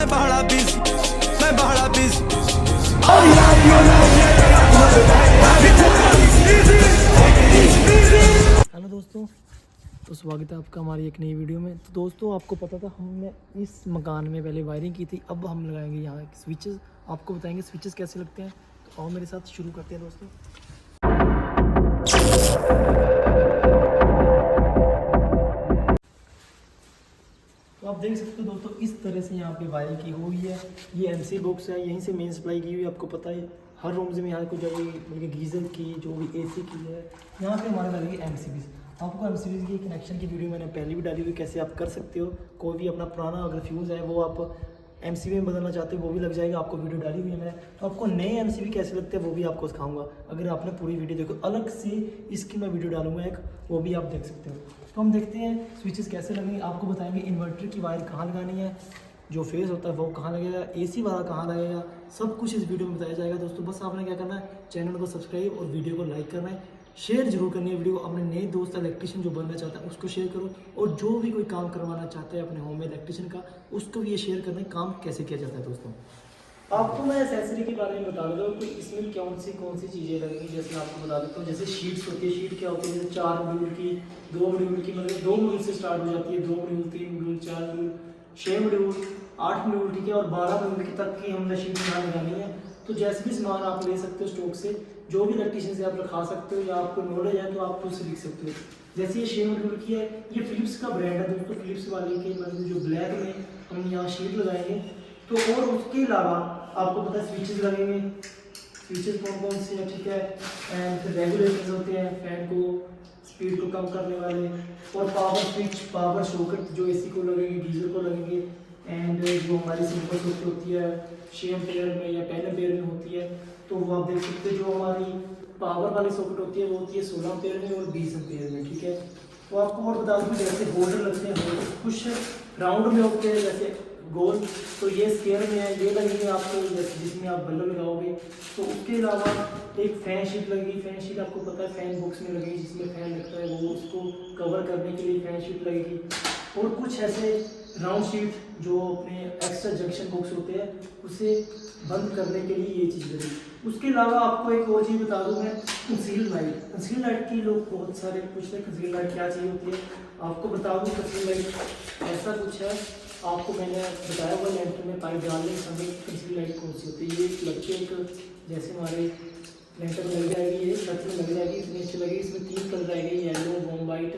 बड़ा बिज मैं बड़ा बिज हेलो दोस्तों, तो स्वागत है आपका हमारी एक नई वीडियो में। तो दोस्तों, आपको पता था हमने इस मकान में पहले वायरिंग की थी, अब हम लगाएंगे यहाँ स्विचेस। आपको बताएंगे स्विचेस कैसे लगते हैं। तो आओ मेरे साथ शुरू करते हैं दोस्तों। तो आप देख सकते हो दोस्तों, इस तरह से यहाँ पे वायरिंग की हुई है। ये एमसी बॉक्स है, यहीं से मेन सप्लाई की हुई है। आपको पता है हर रूम्स में यहाँ को जो भी गीज़र की जो भी एसी की है, यहाँ पे हमारे लगेगी एमसीबी। आपको एमसीबी की कनेक्शन की वीडियो मैंने पहले भी डाली हुई, कैसे आप कर सकते हो। कोई भी अपना पुराना अगर फ्यूज़ है वो आप एमसीबी में बदलना चाहते हो वो भी लग जाएगा। आपको वीडियो डाली हुई है मैंने। तो आपको नए एमसीबी कैसे लगते हैं वो भी आपको सिखाऊंगा। अगर आपने पूरी वीडियो देखो, अलग से इसकी मैं वीडियो डालूंगा एक, वो भी आप देख सकते हो। तो हम देखते हैं स्विचेस कैसे लगेंगे। आपको बताएंगे इन्वर्टर की वायर कहाँ लगानी है, जो फेस होता है वो कहाँ लगेगा, एसी वाला कहाँ लगेगा, सब कुछ इस वीडियो में बताया जाएगा दोस्तों। बस आपने क्या करना है, चैनल को सब्सक्राइब और वीडियो को लाइक करना है, शेयर जरूर करनी है वीडियो को। अपने नए दोस्त इलेक्ट्रिशियन जो बनना चाहता है उसको शेयर करो, और जो भी कोई काम करवाना चाहता है अपने होम में इलेक्ट्रिशियन का, उसको भी ये शेयर करना है काम कैसे किया जाता है दोस्तों। आपको मैं एसेसरी के बारे में बता देता हूँ कि इसमें कौन सी चीज़ें लगेंगी। जैसे मैं आपको बता देता हूँ, जैसे शीट्स होती है। शीट क्या होती है, जैसे 4 मॉड्यूल की, 2 मॉड्यूल की, मतलब 2 मॉड्यूल से स्टार्ट हो जाती है। 2 module, 3 module, 4 module, 6 module, 8 module, ठीक है, और 12 मॉड्यूल की तक की हमने शीट यहाँ लगानी है। तो जैसे भी सामान आप ले सकते हो स्टॉक से, जो भी इलेक्ट्रिशियन से आप रखा सकते हो, या आपको नॉलेज है तो आप उससे लिख सकते हो। जैसे ये 6 मॉड्यूल की है, ये फिलिप्स का ब्रांड है दोस्तों। फिलिप्स वाले के मतलब जो ब्लैक में हम यहाँ शीट लगाएंगे। तो और उसके अलावा आपको पता है स्विचेस लगेंगे। स्विचेस कौन से हैं, ठीक है, एंड फिर रेगुलेटर्स होते हैं फैन को स्पीड को कम करने वाले, और पावर स्विच, पावर सॉकेट जो एसी को लगेंगे, गीजर को लगेंगे, एंड जो हमारी सिंपल सॉकेट होती है 6 एम्पीयर में या 10 एम्पीयर में होती है, तो वो आप देख सकते हैं। जो हमारी पावर वाली सॉकेट होती है वो होती है 16 एम्पीयर में और 20 एम्पीयर में, ठीक है। तो आपको और बता दूँ, जैसे होल्डर लगते हैं, होल्डर कुछ राउंड में होते हैं जैसे गोल, तो ये स्क्वायर में है, ये लगेंगे आपको जिसमें आप बल्ब लगाओगे। तो उसके अलावा एक फैन शीट लगेगी। फैन शीट आपको पता है फैन बॉक्स में लगेगी, जिसमें फैन लगता है वो, उसको कवर करने के लिए फैन शीट लगेगी। और कुछ ऐसे राउंड शीट जो अपने एक्स्ट्रा जंक्शन बॉक्स होते हैं उसे बंद करने के लिए ये चीज़ लगेगी। उसके अलावा आपको एक और चीज़ बता दूँ मैं, कंसील लाइट। कंसील लाइट की लोग बहुत सारे पूछते हैं कंसील लाइट क्या चीज़ होती है। आपको बता दूँ कंसील लाइट ऐसा कुछ है, आपको मैंने बताया हुआ लेंटर में पाइप डालने के समय कंसील लाइट कौन सी होती है। ये लगती है एक, जैसे हमारे लेंटर में लग जाएगी, ये छत में लग जाएगी, इसमें नीचे लगेगी। इसमें 3 कलर आएंगे, yellow, warm white,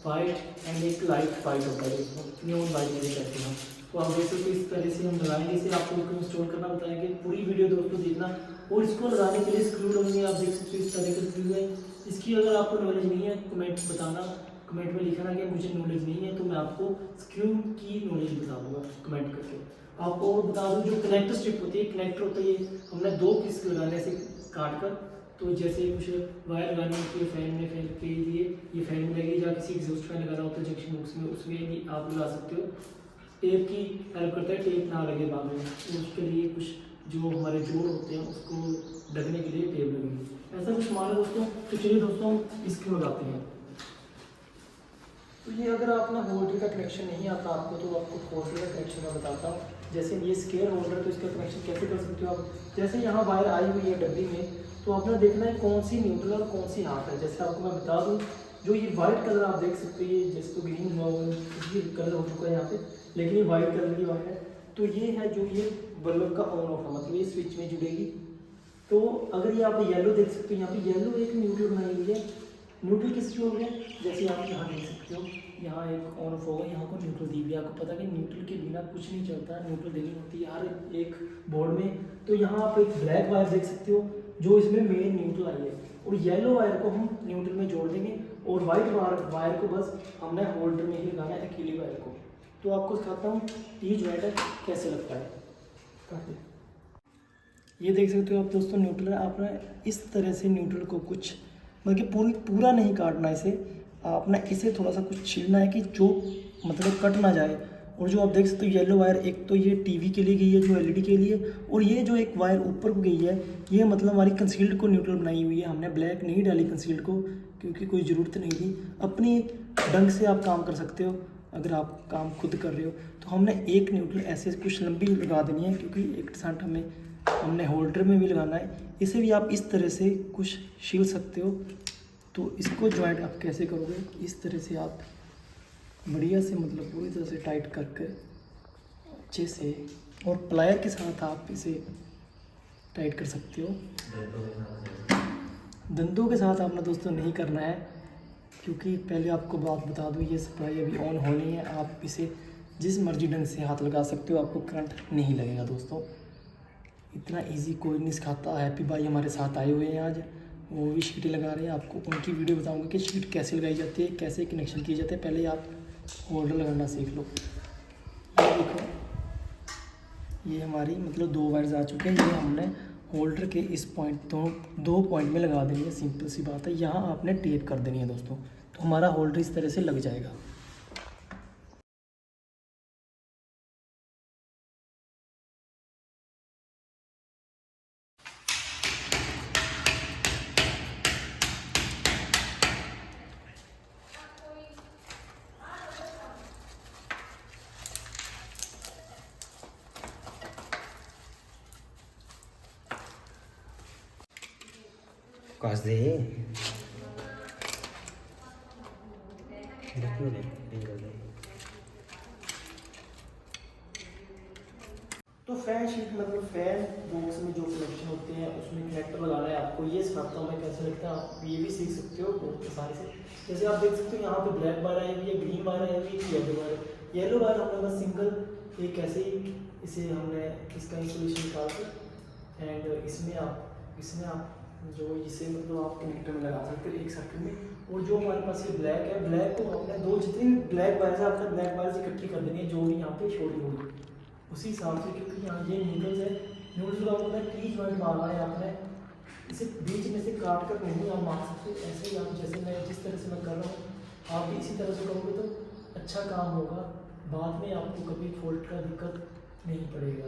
white and एक लाइट वाइट होता है, न्यून वाइट में कहते हैं। तो आप देख सकते हो इस तरह से हम लगाएंगे इसे। आपको इसको इंस्टॉल करना बताएंगे, पूरी वीडियो दोस्तों देखना। और इसको लगाने के लिए स्क्रू लगेंगे, आप देख सकते हो इस तरह के स्क्रू है। इसकी अगर आपको नॉलेज नहीं है कमेंट बताना, कमेंट में लिखना कि मुझे नॉलेज नहीं है, तो मैं आपको स्क्रू की नॉलेज बता दूंगा कमेंट करके। आपको और बता दूँ, जो कनेक्टर स्ट्रिप होती है, कनेक्टर होता है, ये हमने 2 पीस लगाने से काट कर। तो जैसे कुछ वायर लगानी होती है फैन में, फैन के लिए ये फैन में लगेगी, या किसी एग्जॉस्ट फैन लगाना होता है जंक्शन बॉक्स में, उसमें भी आप लगा सकते हो। टेप की हेल्प करता है, टेप ना लगे बाद में, तो उसके लिए कुछ जो हमारे जोड़ होते हैं उसको ढकने के लिए टेप लगेगी। ऐसा कुछ मान लो दोस्तों। तो चलिए दोस्तों हम इसको लगाते हैं। तो ये अगर आपने होल्डर का कनेक्शन नहीं आता आपको, तो आपको होल्डर का कनेक्शन मैं बताता हूँ। जैसे ये स्क्वायर होल्डर, तो इसका कनेक्शन कैसे कर सकते हो आप। जैसे यहाँ वायर आई हुई है डब्बी में, तो आपने देखना है कौन सी न्यूट्रल और कौन सी हाफ है। जैसे आपको मैं बता दूँ, जो ये वाइट कलर आप देख सकते हो, ये जैसे तो ग्रीन हुआ कलर हो चुका है यहाँ पे, लेकिन ये वाइट कलर की वायर है। तो ये है जो ये बल्ब का ऑन ऑफ है, मतलब ये स्विच में जुड़ेगी। तो अगर ये आप येलो देख सकते हो, यहाँ पे येलो एक न्यूट्रल बनाई हुई है। न्यूट्रल किस जो हो गया, जैसे आप यहाँ देख सकते हो, यहाँ एक ऑन ऑफ होगा, यहाँ को न्यूट्रल दी हुई है। आपको पता है कि न्यूट्रल के बिना कुछ नहीं चलता, न्यूट्रल देनी होती है हर एक बोर्ड में। तो यहाँ आप एक ब्लैक वायर देख सकते हो जो इसमें मेन न्यूट्रल आई है, और येलो वायर को हम न्यूट्रल में जोड़ देंगे, और वाइट वायर को बस हमने होल्डर में ही लगाना है, अकेली वायर को। तो आपको दिखाता हूँ टी ज्वाइंट कैसे लगता है। काफी ये देख सकते हो आप दोस्तों, न्यूट्रल आपने इस तरह से न्यूट्रल को कुछ मतलब पूरा नहीं काटना इसे, आपने इसे थोड़ा सा कुछ छीलना है कि जो मतलब कट ना जाए। और जो आप देख सकते हो येलो वायर, एक तो ये टीवी के लिए गई है जो एलईडी के लिए, और ये जो एक वायर ऊपर को गई है ये मतलब हमारी कंसील्ड को न्यूट्रल बनाई हुई है। हमने ब्लैक नहीं डाली कंसील्ड को, क्योंकि कोई ज़रूरत नहीं थी। अपनी ढंग से आप काम कर सकते हो अगर आप काम खुद कर रहे हो। तो हमने एक न्यूट्रल ऐसे कुछ लंबी लगा देनी है, क्योंकि एक सांठ हमने होल्डर में भी लगाना है। इसे भी आप इस तरह से कुछ छील सकते हो। तो इसको ज्वाइंट आप कैसे करोगे, इस तरह से आप बढ़िया से मतलब पूरी तरह से टाइट करके अच्छे से, और प्लायर के साथ आप इसे टाइट कर सकते हो। दंतों के साथ आपने दोस्तों नहीं करना है, क्योंकि पहले आपको बात बता दूं, ये सप्लाई अभी ऑन होनी है। आप इसे जिस मर्जी ढंग से हाथ लगा सकते हो, आपको करंट नहीं लगेगा दोस्तों। इतना इजी कोई नहीं सिखाता। हैप्पी भाई हमारे साथ आए हुए हैं आज, वो भी शीट लगा रहे हैं। आपको उनकी वीडियो बताऊंगा कि शीट कैसे लगाई जाती है, कैसे कनेक्शन किए जाते हैं। पहले आप होल्डर लगाना सीख लो। ये देखो, ये हमारी मतलब 2 वायर्स आ चुके हैं। ये हमने होल्डर के इस पॉइंट तो 2 पॉइंट में लगा देनी है। सिंपल सी बात है। यहाँ आपने टेप कर देनी है दोस्तों, तो हमारा होल्डर इस तरह से लग जाएगा। काश दे तो फैन शीट मतलब फैन बॉक्स में जो कनेक्शन होते हैं उसमें कनेक्टर लगाना है आपको। ये सिखाता हूँ मैं कैसे लगता है, आप ये भी सीख सकते हो बहुत आसानी से। जैसे आप देख सकते हो यहाँ पे ब्लैक वायर आई हुई है, ग्रीन वायर आई हुई है, येलो वायर। येलो वायर हमने बस सिंगल एक ऐसे ही इसे हमने इसका इंसुलेशन निकाल कर एंड इसमें आप जो इसे मतलब आप कनेक्टर में लगा सकते हो एक सर्किट में। और जो हमारे पास ये ब्लैक है, ब्लैक को हमने दो जितनी ब्लैक वायर है आपने ब्लैक वायर इकट्ठी कर देनी है, जो भी यहाँ पे छोड़ी होगी उसी हिसाब से। क्योंकि यहाँ ये न्यूडल्स है, न्यूडल्स का होता है टी जॉइंट मारना है आपने। इसे बीच में से काट कर नहीं आप मार सकते। ऐसे ही आप जैसे मैं जिस तरह से मैं कर रहा हूँ आप भी इसी तरह से करोगे तो अच्छा काम होगा। बाद में आपको कभी फॉल्ट का दिक्कत नहीं पड़ेगा,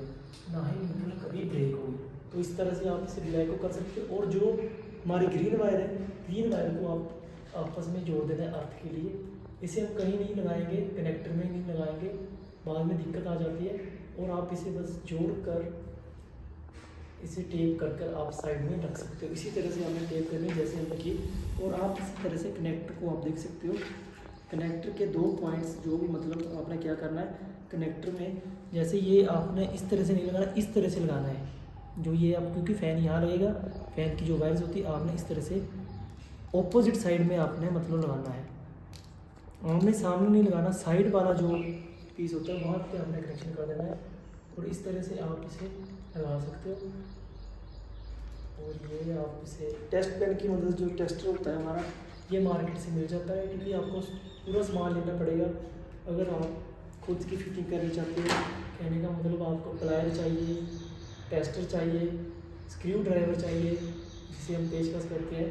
ना ही न्यूट्रल कभी ब्रेक होगी। तो इस तरह से आप इसे ब्लैक को कर सकते हो। और जो हमारी ग्रीन वायर है, ग्रीन वायर को आप आपस में जोड़ देना है अर्थ के लिए। इसे हम कहीं नहीं लगाएंगे, कनेक्टर में नहीं लगाएंगे, बाद में दिक्कत आ जाती है। और आप इसे बस जोड़ कर इसे टेप कर कर आप साइड में रख सकते हो। इसी तरह से हमें टेप करनी जैसे हमने की। और आप इसी तरह से कनेक्टर को आप देख सकते हो, कनेक्टर के 2 पॉइंट्स जो भी मतलब आपने क्या करना है कनेक्टर में, जैसे ये आपने इस तरह से नहीं लगाना, इस तरह से लगाना है। जो ये आप क्योंकि फ़ैन यहाँ लगेगा, फ़ैन की जो वायर्स होती है आपने इस तरह से ऑपोजिट साइड में आपने मतलब लगाना है। हमने सामने नहीं लगाना, साइड वाला जो पीस होता है वहाँ पे हमने कनेक्शन कर देना है। और इस तरह से आप इसे लगा सकते हो। और ये आप इसे टेस्ट पेन की मदद, जो टेस्टर होता है हमारा, ये मार्केट से मिल जाता है। क्योंकि आपको पूरा सामान लेना पड़ेगा अगर आप खुद की फिटिंग करनी चाहते हो। कहने का मतलब आपको प्लायर चाहिए, टेस्टर चाहिए, स्क्रू ड्राइवर चाहिए जिसे हम पेचकस कहते हैं,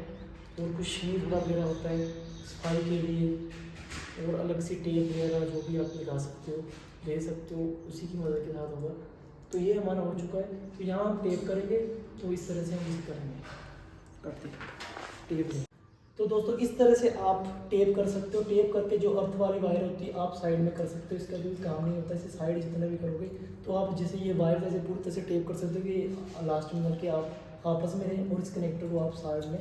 और कुछ शीट वगैरह होता है सफाई के लिए, और अलग से टेप वगैरह जो भी आप लगा सकते हो ले सकते हो, उसी की मदद के साथ होगा। तो ये हमारा हो चुका है। तो यहाँ हम टेप करेंगे तो इस तरह से हम इसे करेंगे, करते टेप में। तो दोस्तों इस तरह से आप टेप कर सकते हो। टेप करके जो अर्थ वाली वायर होती है आप साइड में कर सकते हो, इसका भी काम नहीं होता। इसे साइड जितना भी करोगे तो आप जैसे ये वायर जैसे पूरी तरह से टेप कर सकते हो कि लास्ट में करके आप आपस में रहें, और इस कनेक्टर को आप साइड में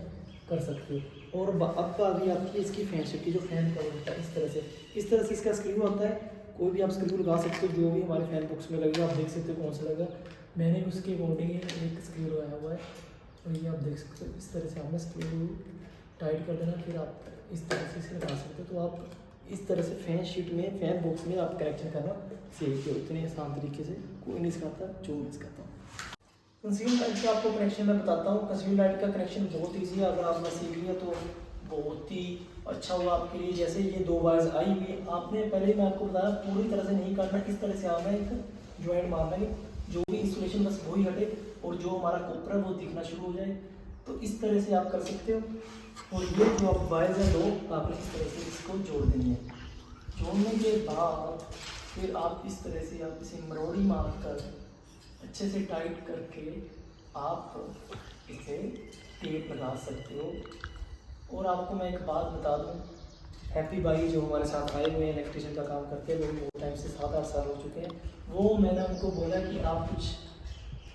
कर सकते हो। और अब आ गई आपकी इसकी फैन शीट की, जो फैन कवर होता है इस तरह से इसका स्क्रू होता है। कोई भी आप स्क्रू लगा सकते हो, जो भी हमारे फैन बॉक्स में लगेगा आप देख सकते हो कौन सा लगेगा। मैंने उसके अकॉर्डिंग एक स्क्रू लगाया हुआ है, और ये आप देख सकते हो। इस तरह से आपने स्क्रू टाइट कर देना, फिर आप इस तरह से इसे लगा सकते हो। तो आप इस तरह से फैन शीट में, फैन बॉक्स में आप कनेक्शन करना सीखते हो। इतने आसान तरीके से कोई नहीं सिखाता, जो मैं सिखाता हूँ। कंसील लाइट का आपको कनेक्शन मैं बताता हूँ। कंसील लाइट का कनेक्शन बहुत ईजी है, अगर आपने सीख लिया तो बहुत ही अच्छा हुआ आपके लिए। जैसे ये 2 वायर्स आई हुई है, आपने पहले मैं आपको बताया पूरी तरह से नहीं करना, इस तरह से आपने एक ज्वाइंट मारना है, जो भी इंसुलेशन बस वही हटे और जो हमारा कॉपर है वो दिखना शुरू हो जाए। तो इस तरह से आप कर सकते हो। और ये जो आप वायर्स है 2 आपने इस तरह से इसको जोड़ देनी है। जोड़ने के बाद फिर आप इस तरह से आप इसे मरोड़ी मार कर अच्छे से टाइट करके आप इसे टेप लगा सकते हो। और आपको मैं एक बात बता दूं, हैप्पी भाई जो हमारे साथ आए हुए हैं इलेक्ट्रिशियन का काम करते हैं, लोग बहुत टाइम से 7-8 साल हो चुके हैं। वो मैंने उनको बोला कि आप कुछ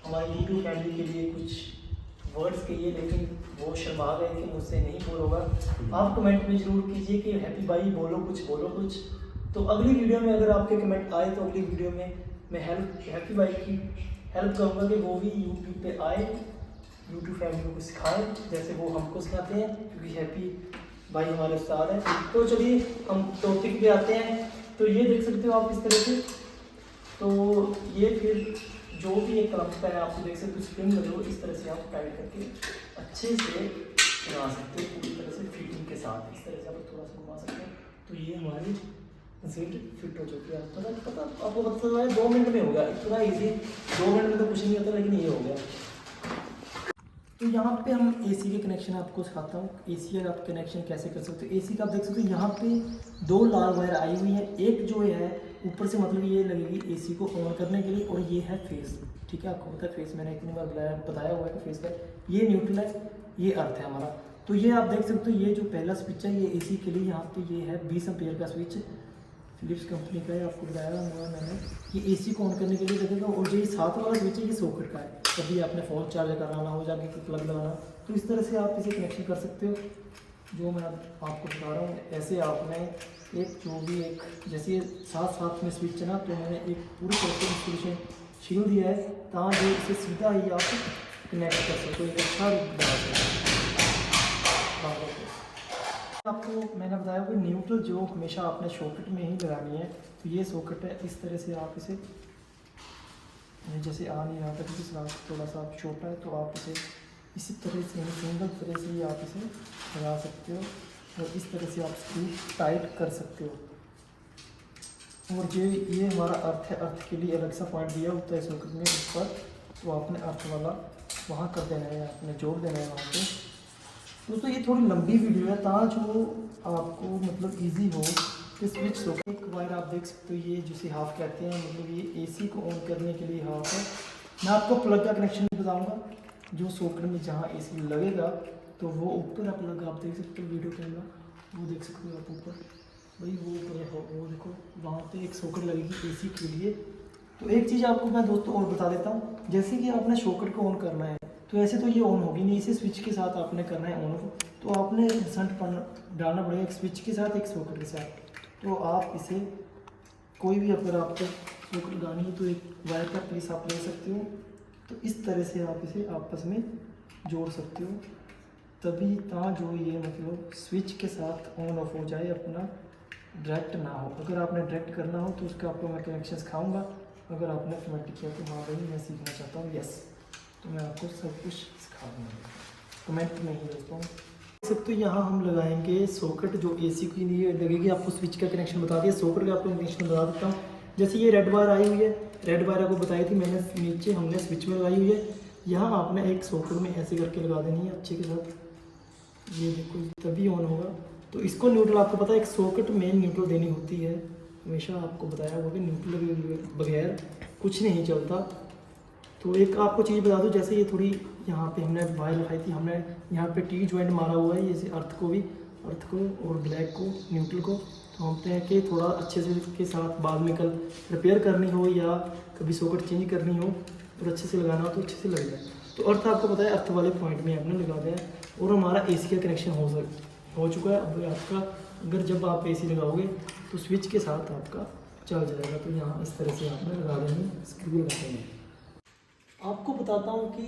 हमारी यूट्यूब फैमिली के लिए कुछ वर्ड्स कहिए, लेकिन वो शर्मा गए कि मुझसे नहीं बोल होगा। आप कमेंट में ज़रूर कीजिए कि हैप्पी भाई बोलो कुछ। तो अगली वीडियो में अगर आपके कमेंट आए तो अगली वीडियो में मैं हैप्पी भाई की हेल्प करूँगा कि वो भी यूट्यूब पे आए, यूट्यूब फैमिली को सिखाएं जैसे वो हमको सिखाते हैं, क्योंकि हैप्पी भाई हमारे उस्ताद हैं। तो चलिए हम टॉपिक पे आते हैं। तो ये देख सकते हो आप इस तरह से, तो ये फिर जो भी एक क्लच है आपको देख सकते हो स्प्रिंग लगे हो, इस तरह से आप टाइट करके अच्छे से बना सकते हो पूरी तरह से फिटिंग के साथ। इस तरह से आप थोड़ा सा घुमा सकते हैं। तो ये हमारी सीट फिट हो चुकी है। पता आपको पता है 2 मिनट में हो गया, इतना ईजी। 2 मिनट में तो कुछ नहीं होता, लेकिन ये हो गया। तो यहाँ पे हम एसी के कनेक्शन आपको सिखाता हूँ। एसी का आप कनेक्शन कैसे कर सकते हो। एसी का आप देख सकते हो यहाँ पे 2 लाल वायर आई हुई है। एक जो है ऊपर से मतलब ये लगेगी एसी को ऑन करने के लिए, और ये है फेस। ठीक है, आपको पता है फेस, मैंने इतनी बार बताया हुआ है कि फेस का ये न्यूट्रल है, ये अर्थ है हमारा। तो ये आप देख सकते हो, ये जो पहला स्विच है ये एसी के लिए, यहाँ पे ये है 20 एम्पीयर का स्विच, फिलिप्स कंपनी का है, आपको बताया हुआ मैंने। ये एसी को ऑन करने के लिए लगेगा। और जो ये साथ वाला स्विच है ये सॉकेट का है, कभी आपने फ़ोन चार्ज कराना हो, जाके प्लग लगाना, तो इस तरह से आप इसे कनेक्शन कर सकते हो। जो मैं आपको बता रहा हूँ ऐसे आपने एक जो भी एक जैसे ये साथ में स्विच है ना, तो मैंने एक पूरी तरह से इंस्टॉलेशन शील दिया है ताकि इसे सीधा ही आप कनेक्ट कर सकते हो, एक अच्छा रूप बना सकते हो। आपको मैंने बताया कि न्यूट्रल जो हमेशा आपने सॉकेट में ही लगानी है। तो ये सॉकेट है, इस तरह से आप इसे जैसे आ नहीं रहा था क्योंकि थोड़ा सा छोटा है, तो आप इसे इसी तरह से सिंगल तरह से ही आप इसे लगा सकते हो, और इस तरह से आप स्क्रू टाइट कर सकते हो। और ये हमारा अर्थ है, अर्थ के लिए अलग सा पॉइंट दिया होता है सॉकेट में उस पर, तो आपने अर्थ वाला वहाँ कर देना है, आपने जोड़ देना है वहाँ पे। दोस्तों ये थोड़ी लंबी वीडियो है ताकि जो आपको मतलब इजी हो। तो स्विच सॉकेट एक वायर आप देख सकते हो, ये जिसे हाफ कहते हैं, मतलब ये एसी को ऑन करने के लिए हाफ है। मैं आपको प्लग का कनेक्शन बताऊंगा, जो सॉकेट में जहाँ एसी लगेगा तो वो ऊपर आप प्लग आप देख सकते हो, वीडियो कैमरा वो देख सकते हो आप ऊपर, भाई वो ऊपर है, वो देखो वहाँ पे एक सॉकेट लगेगी एसी के लिए। तो एक चीज़ आपको मैं दोस्तों और बता देता हूँ, जैसे कि आपने सॉकेट को ऑन करना है तो ऐसे तो ये ऑन होगी नहीं, इसे स्विच के साथ आपने करना है ऑन ऑफ। तो आपने रिजल्ट डालना पड़ेगा एक स्विच के साथ एक सॉकेट के साथ। तो आप इसे कोई भी अगर आपको सॉकेट लगानी है तो एक वायर का पीस आप ले सकते हो, तो इस तरह से आप इसे आपस में जोड़ सकते हो, तभी जो ये मतलब स्विच के साथ ऑन ऑफ हो जाए, अपना डायरेक्ट ना हो। अगर आपने डायरेक्ट करना हो तो उसका आपको मैं कनेक्शन सिखाऊंगा। अगर आपने कमेंट किया तो हाँ भाई मैं सीखना चाहता हूँ, यस, तो मैं आपको सब कुछ सिखा दूँगा, कमेंट में ही दोस्तों। देख सकते हो यहाँ हम लगाएंगे सॉकेट जो एसी के लिए लगेगी। आपको स्विच का कनेक्शन बता दिया, सॉकेट का आपको कनेक्शन बता देता हूँ। जैसे ये रेड वायर आई हुई है, रेड वायर आपको बताई थी मैंने, नीचे हमने स्विच में लगाई हुई है। यहाँ आपने एक सॉकेट में ऐसे करके लगा देनी है अच्छे के साथ, ये देखो तभी ऑन होगा। तो इसको न्यूट्रल आपको पता है एक सॉकेट में न्यूट्रल देनी होती है, हमेशा आपको बताया होगा कि न्यूट्रल बगैर कुछ नहीं चलता। तो एक आपको चीज़ बता दूं, जैसे ये थोड़ी यहाँ पे हमने वायर लगाई थी, हमने यहाँ पे टी जॉइंट मारा हुआ है, जैसे अर्थ को और ब्लैक को न्यूट्रल को। तो हम हैं कि थोड़ा अच्छे से के साथ बाद में कल रिपेयर करनी हो या कभी सॉकेट चेंज करनी हो और अच्छे से लगाना हो तो अच्छे से लग जाए। तो अर्थ आपको पता है अर्थ वाले पॉइंट में आपने लगा दिया है, और हमारा एसी का कनेक्शन हो चुका है। अब आपका अगर जब आप एसी लगाओगे तो स्विच के साथ आपका चल जाएगा। तो यहाँ इस तरह से आपने लगा देंगे, स्क्रू लगा देंगे। आपको बताता हूँ कि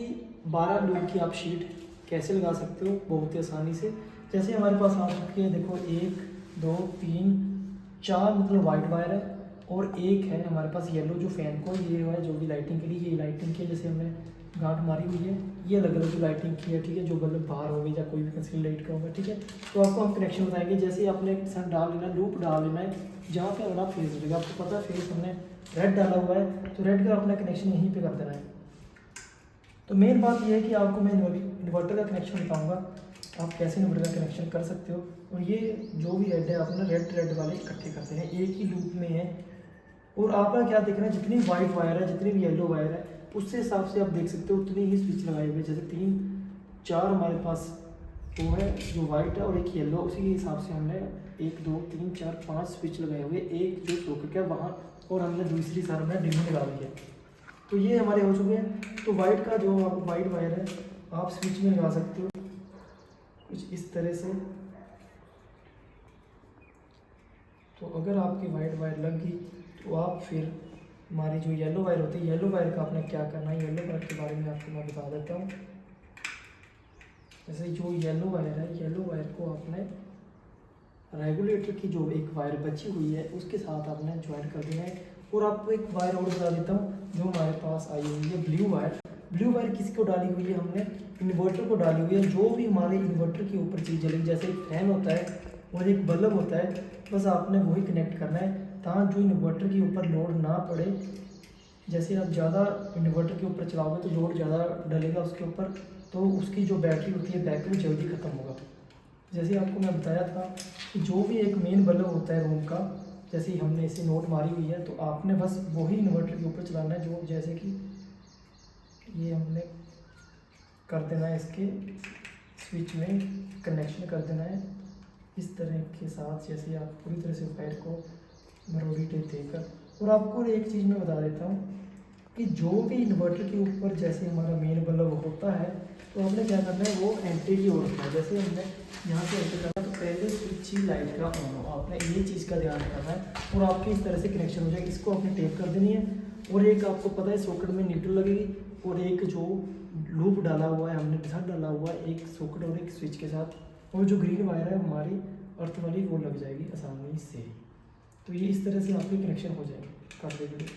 12 लूप की आप शीट कैसे लगा सकते हो बहुत ही आसानी से। जैसे हमारे पास आ चुकी है, देखो 1 2 3 4 मतलब वाइट वायर है, और एक है हमारे पास येलो जो फैन को ये है जो भी लाइटिंग के लिए, ये लाइटिंग की जैसे हमने गांठ मारी हुई है, ये अलग अलग लाइटिंग की है, ठीक है, जो बल्ब बाहर होगी या कोई भी कंसील लाइट का होगा, ठीक है। तो आपको हम कनेक्शन बताएंगे। जैसे आपने सन डाल लेना, लूप डाल लेना है जहाँ पे हमारा फेस लगेगा। आपको पता है फेस हमने रेड डाला हुआ है, तो रेड का अपना कनेक्शन यहीं पे कर देना है। तो मेन बात यह है कि आपको मैं इन्वर्टर का कनेक्शन बताऊँगा, आप कैसे इन्वर्टर का कनेक्शन कर सकते हो। और ये जो भी रेड है आपने रेड वाले इकट्ठे करते हैं, एक ही लूप में है। और आपका क्या देखना है, जितनी वाइट वायर है जितनी भी येलो वायर है उससे हिसाब से आप देख सकते हो उतनी ही स्विच लगाए हुए। जैसे 3 4 हमारे पास वो है जो वाइट है और एक येलो, उसी के हिसाब से हमने 1 2 3 4 5 स्विच लगाए हुए, एक जो सॉकेट है वहाँ, और हमने दूसरी साइड में डिमी लगा दी है। तो ये हमारे हो चुके हैं। तो वाइट का जो वाइट वायर है आप स्विच में लगा सकते हो कुछ इस तरह से। तो अगर आपकी वाइट वायर लग गई तो आप फिर हमारी जो येलो वायर होती है, येलो वायर का आपने क्या करना है, येलो वायर के बारे में आपको मैं बता देता हूँ। जैसे जो येलो वायर है, येलो वायर को आपने रेगुलेटर की जो एक वायर बची हुई है उसके साथ आपने ज्वाइंट कर देना है। और आपको एक वायर और बता देता हूँ जो हमारे पास आई हुई है, ब्लू वायर। ब्लू वायर किसको डाली हुई है, हमने इन्वर्टर को डाली हुई है। जो भी हमारे इन्वर्टर के ऊपर चीज़ जलेगी, जैसे एक फैन होता है और एक बल्ब होता है, बस आपने वही कनेक्ट करना है ताकि जो इन्वर्टर के ऊपर लोड ना पड़े। जैसे आप ज़्यादा इन्वर्टर के ऊपर चलाओगे तो लोड ज़्यादा डलेगा उसके ऊपर, तो उसकी जो बैटरी होती है बैकअप जल्दी ख़त्म होगा। जैसे आपको मैं बताया था कि जो भी एक मेन बल्ब होता है रूम का, जैसे हमने इसे नोट मारी हुई है, तो आपने बस वही इन्वर्टर के ऊपर चलाना है। जो जैसे कि ये हमने कर देना है, इसके स्विच में कनेक्शन कर देना है इस तरह के साथ। जैसे आप पूरी तरह से वायर को मरोड़ी टेप देकर। और आपको एक चीज़ मैं बता देता हूँ कि जो भी इन्वर्टर के ऊपर जैसे हमारा मेन बल्ब होता है तो हमने क्या करना है, वो एंटी की ओर रखना है। जैसे हमने यहाँ से एंटर करना है तो पहले स्विच ही लाइट का ऑन हो, आपने ये चीज़ का ध्यान करना है। और आपके इस तरह से कनेक्शन हो जाएगा। इसको आपने टेप कर देनी है। और एक आपको पता है सॉकेट में न्यूट्रल लगेगी, और एक जो लूप डाला हुआ है हमने साथ डाला हुआ है एक सॉकेट और एक स्विच के साथ, और जो ग्रीन वायर है हमारी अर्थ वाली वो लग जाएगी आसानी से। तो ये इस तरह से आपके कनेक्शन हो जाएंगे कर देंगे।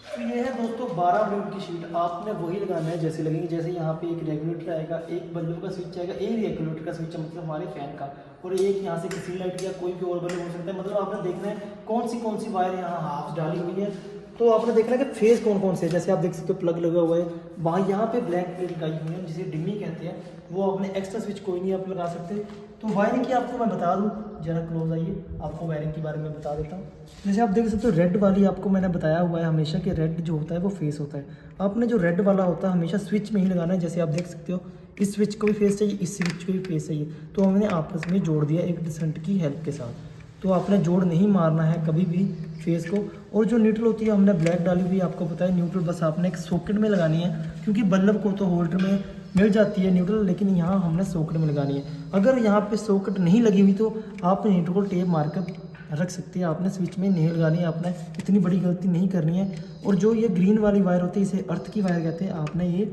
तो ये है दोस्तों 12 वोल्ट की शीट। आपने वही लगाना है जैसे लगेंगे। जैसे यहाँ पे एक रेगुलेटर आएगा, एक बल्ब का स्विच आएगा, एक रेगुलेटर का स्विच है मतलब हमारे फैन का, और एक यहाँ से किसी लाइट या कोई भी और बल्ब हो सकता है। मतलब आपने देखना है कौन सी वायर यहाँ हाफ डाली हुई है। तो आपने देखना है कि फेस कौन से है। जैसे आप देख सकते हो प्लग लगा हुआ है, वहाँ यहाँ पे ब्लैक प्लेट लगाई हुई है जिसे डिमी कहते हैं। वो आपने एक्स्ट्रा स्विच कोई नहीं आप लगा सकते। तो वायरिंग की आपको मैं बता दूं, जरा क्लोज आइए, आपको वायरिंग के बारे में बता देता हूँ। जैसे आप देख सकते हो रेड वाली आपको मैंने बताया हुआ है हमेशा कि रेड जो होता है वो फेस होता है। आपने जो रेड वाला होता है हमेशा स्विच में ही लगाना है। जैसे आप देख सकते हो इस स्विच को भी फेस चाहिए, इस स्विच को भी फेस चाहिए। तो हमने आपस में जोड़ दिया एक डिसेंट की हेल्प के साथ। तो आपने जोड़ नहीं मारना है कभी भी फेस को। और जो न्यूट्रल होती है हमने ब्लैक डाली हुई, आपको पता है न्यूट्रल बस आपने एक सॉकेट में लगानी है, क्योंकि बल्ब को तो होल्डर में मिल जाती है न्यूट्रल, लेकिन यहाँ हमने सॉकेट में लगानी है। अगर यहाँ पे सॉकेट नहीं लगी हुई तो आप न्यूट्रल को टेप मार कर रख सकते हैं। आपने स्विच में नहीं लगानी है, आपने इतनी बड़ी गलती नहीं करनी है। और जो ये ग्रीन वाली वायर होती है इसे अर्थ की वायर कहते हैं। आपने ये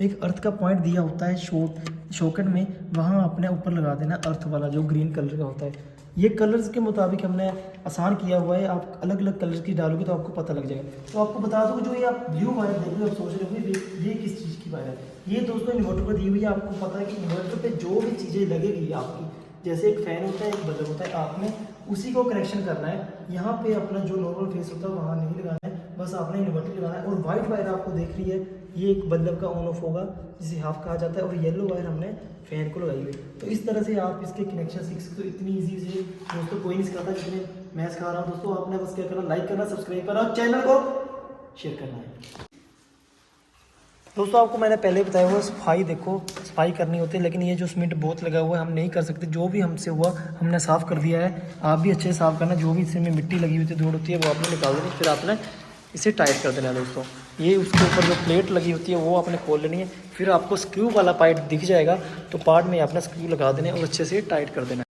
एक अर्थ का पॉइंट दिया होता है शॉकेट में, वहाँ आपने ऊपर लगा देना अर्थ वाला जो ग्रीन कलर का होता है। ये कलर्स के मुताबिक हमने आसान किया हुआ है। आप अलग अलग कलर्स की डालोगे तो आपको पता लग जाएगा। तो आपको बता दूँ जो ये आप ब्लू वायर देख रहे हो, आप सोच रहे हो ये किस चीज़ की वायर है। ये दोस्तों इन्वर्टर पर दी हुई है। आपको पता है कि इन्वर्टर पे जो भी चीज़ें लगेगी आपकी, जैसे एक फ़ैन होता है, एक बल्ब होता है, आपने उसी को कनेक्शन करना है। यहाँ पे अपना जो नॉर्मल फेस होता है वहाँ नहीं लगाना है, बस आपने इन्वर्टर लगाना है। और वाइट वायर आपको देख रही है, ये एक बल्ब का ऑन ऑफ होगा जिसे हाफ कहा जाता है, और येलो वायर हमने फैन को लगाई हुई। तो इस तरह से आप इसके कनेक्शन सीख सकते हो। इतनी ईजी से दोस्तों कोई नहीं सिखाता जितने मैं सिखा रहा हूँ। दोस्तों आपने बस क्या करना, लाइक करना, सब्सक्राइब करना और चैनल को शेयर करना है। दोस्तों आपको मैंने पहले बताया हुआ सफाई, देखो सफाई करनी होती है, लेकिन ये जो सीमेंट बहुत लगा हुआ है हम नहीं कर सकते। जो भी हमसे हुआ हमने साफ़ कर दिया है। आप भी अच्छे से साफ़ करना। जो भी इसमें मिट्टी लगी हुई थी, धूल होती है, वो आपने निकाल देनी। फिर आपने इसे टाइट कर देना है दोस्तों। ये उसके ऊपर जो प्लेट लगी होती है वो आपने खोल लेनी है। फिर आपको स्क्रू वाला पार्ट दिख जाएगा, तो पार्ट में आपने स्क्रू लगा देने और अच्छे से टाइट कर देना है।